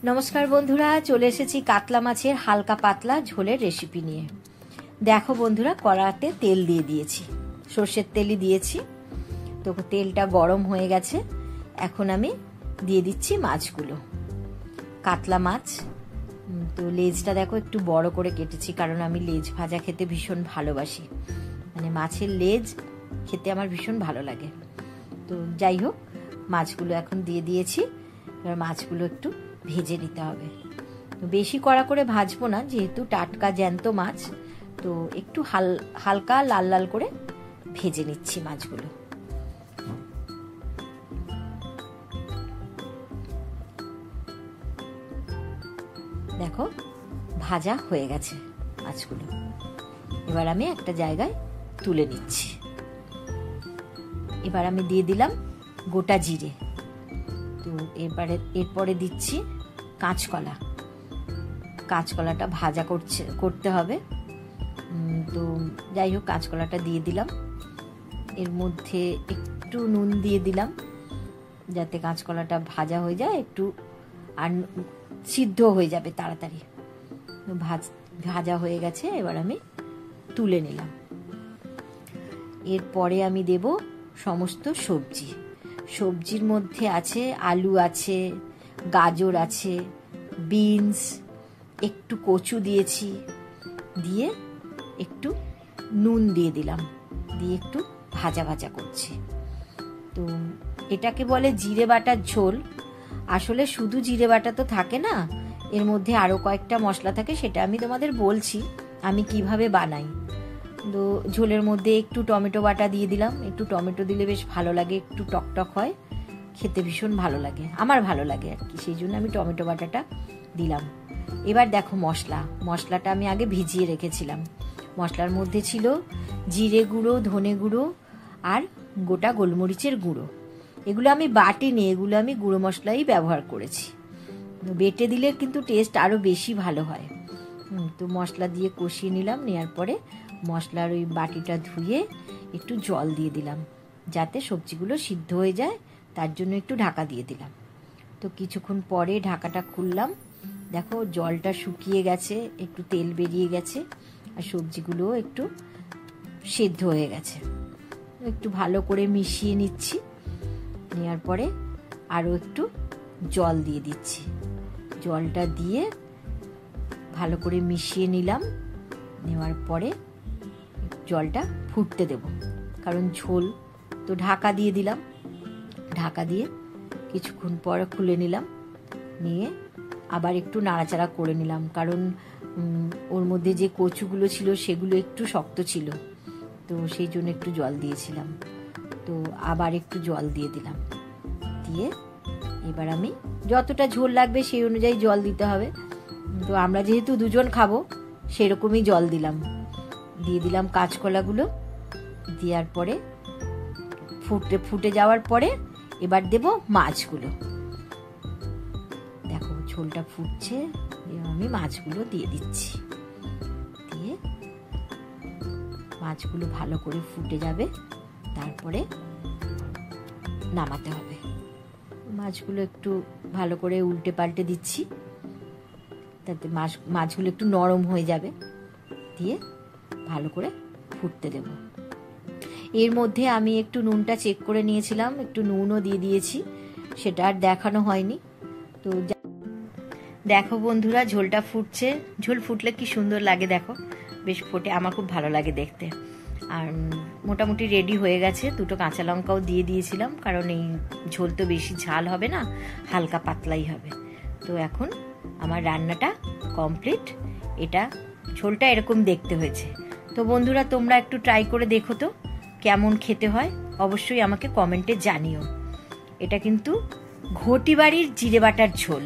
নমস্কার বন্ধুরা, চলে এসেছি কাতলা মাছের হালকা পাতলা ঝোলের রেসিপি নিয়ে। দেখো বন্ধুরা, কড়াতে তেল দিয়ে দিয়েছি, সর্ষের তেলই দিয়েছি। তো তেলটা গরম হয়ে গেছে, এখন আমি দিয়ে দিচ্ছি মাছগুলো। কাতলা মাছ, তো লেজটা দেখো একটু বড় করে কেটেছি, কারণ আমি লেজ ভাজা খেতে ভীষণ ভালোবাসি। মানে মাছের লেজ খেতে আমার ভীষণ ভালো লাগে। তো যাই হোক, মাছগুলো এখন দিয়ে দিয়েছি। এবার মাছগুলো একটু ভেজে নিতে হবে। বেশি কড়া করে ভাজবো না, যেহেতু টাটকা জ্যান্ত মাছ, তো একটু হালকা লাল লাল করে ভেজে নিচ্ছি মাছগুলো। দেখো ভাজা হয়ে গেছে মাছগুলো। এবার আমি একটা জায়গায় তুলে নিচ্ছি। এবার আমি দিয়ে দিলাম গোটা জিরে। তো এরপরে দিচ্ছি কাঁচকলা। কাঁচকলাটা ভাজা করতে হবে। তো যাই হোক, কাঁচকলাটা দিয়ে দিলাম। এর মধ্যে একটু নুন দিয়ে দিলাম, যাতে কাঁচকলাটা ভাজা হয়ে যায় একটু, আর সিদ্ধ হয়ে যাবে তাড়াতাড়ি। ভাজা হয়ে গেছে, এবার আমি তুলে নিলাম। এরপরে আমি দেব সমস্ত সবজি। সবজির মধ্যে আছে আলু আছে, গাজর আছে, বিনস, একটু কচু দিয়েছি, দিয়ে একটু নুন দিয়ে দিলাম, দিয়ে একটু ভাজা ভাজা করছি। তো এটাকে বলে জিরে বাটার ঝোল। আসলে শুধু জিরে বাটা তো থাকে না, এর মধ্যে আরো কয়েকটা মশলা থাকে, সেটা আমি তোমাদের বলছি আমি কিভাবে বানাই। তো ঝোলের মধ্যে একটু টমেটো বাটা দিয়ে দিলাম। একটু টমেটো দিলে বেশ ভালো লাগে, একটু টকটক হয়, খেতে ভীষণ ভালো লাগে, আমার ভালো লাগে আর কি, সেই জন্য আমি টমেটো বাটাটা দিলাম। এবার দেখো মশলাটা আমি আগে ভিজিয়ে রেখেছিলাম। মশলার মধ্যে ছিল জিরে গুঁড়ো, ধনে গুঁড়ো আর গোটা গোলমরিচের গুঁড়ো। এগুলো আমি বাটিনি, এগুলো আমি গুঁড়ো মশলাই ব্যবহার করেছি। বেটে দিলে কিন্তু টেস্ট আরো বেশি ভালো হয়। তো মশলা দিয়ে কষিয়ে নিলাম। নেওয়ার পরে মশলার ওই বাটিটা ধুয়ে একটু জল দিয়ে দিলাম, যাতে সবজিগুলো সিদ্ধ হয়ে যায়, তার জন্য একটু ঢাকা দিয়ে দিলাম। তো কিছুক্ষণ পরে ঢাকাটা খুললাম, দেখো জলটা শুকিয়ে গেছে, একটু তেল বেরিয়ে গেছে, আর সবজিগুলো একটু সিদ্ধ হয়ে গেছে। একটু ভালো করে মিশিয়ে নিচ্ছি। নেওয়ার পরে আরও একটু জল দিয়ে দিচ্ছি। জলটা দিয়ে ভালো করে মিশিয়ে নিলাম। নেওয়ার পরে জলটা ফুটতে দেব, কারণ ঝোল। তো ঢাকা দিয়ে দিলাম। ঢাকা দিয়ে কিছুক্ষণ পর খুলে নিলাম, নিয়ে আবার একটু নাড়াচাড়া করে নিলাম, কারণ ওর মধ্যে যে কচুগুলো ছিল সেগুলো একটু শক্ত ছিল, তো সেই জন্য একটু জল দিয়েছিলাম। তো আবার একটু জল দিয়ে দিলাম। দিয়ে এবার আমি যতটা ঝোল লাগবে সেই অনুযায়ী জল দিতে হবে। তো আমরা যেহেতু দুজন খাবো, সেরকমই জল দিলাম। দিয়ে দিলাম কাঁচকলাগুলো। দেওয়ার পরে ফুটে যাওয়ার পরে এবার দেব মাছগুলো। দেখো ঝোলটা ফুটছে, আমি মাছগুলো দিয়ে দিচ্ছি। দিয়ে মাছগুলো ভালো করে ফুটে যাবে, তারপরে নামাতে হবে। মাছগুলো একটু ভালো করে উল্টে পাল্টে দিচ্ছি, তাতে মাছগুলো একটু নরম হয়ে যাবে। দিয়ে ভালো করে ফুটতে দেব। এর মধ্যে আমি একটু নুনটা চেক করে নিয়েছিলাম, একটু নুনও দিয়ে দিয়েছি, সেটা আর দেখানো হয়নি। তো দেখো বন্ধুরা, ঝোলটা ফুটছে। ঝোল ফুটলে কি সুন্দর লাগে, দেখো বেশ ফোটে, আমার খুব ভালো লাগে দেখতে। আর মোটামুটি রেডি হয়ে গেছে। দুটো কাঁচা লঙ্কাও দিয়ে দিয়েছিলাম, কারণ এই ঝোল তো বেশি ঝাল হবে না, হালকা পাতলাই হবে। তো এখন আমার রান্নাটা কমপ্লিট। এটা ঝোলটা এরকম দেখতে হয়েছে। তো বন্ধুরা, তোমরা একটু ট্রাই করে দেখো তো কেমন খেতে হয়, অবশ্যই আমাকে কমেন্টে জানিও। এটা কিন্তু ঘটি বাড়ির জিরে বাটার ঝোল।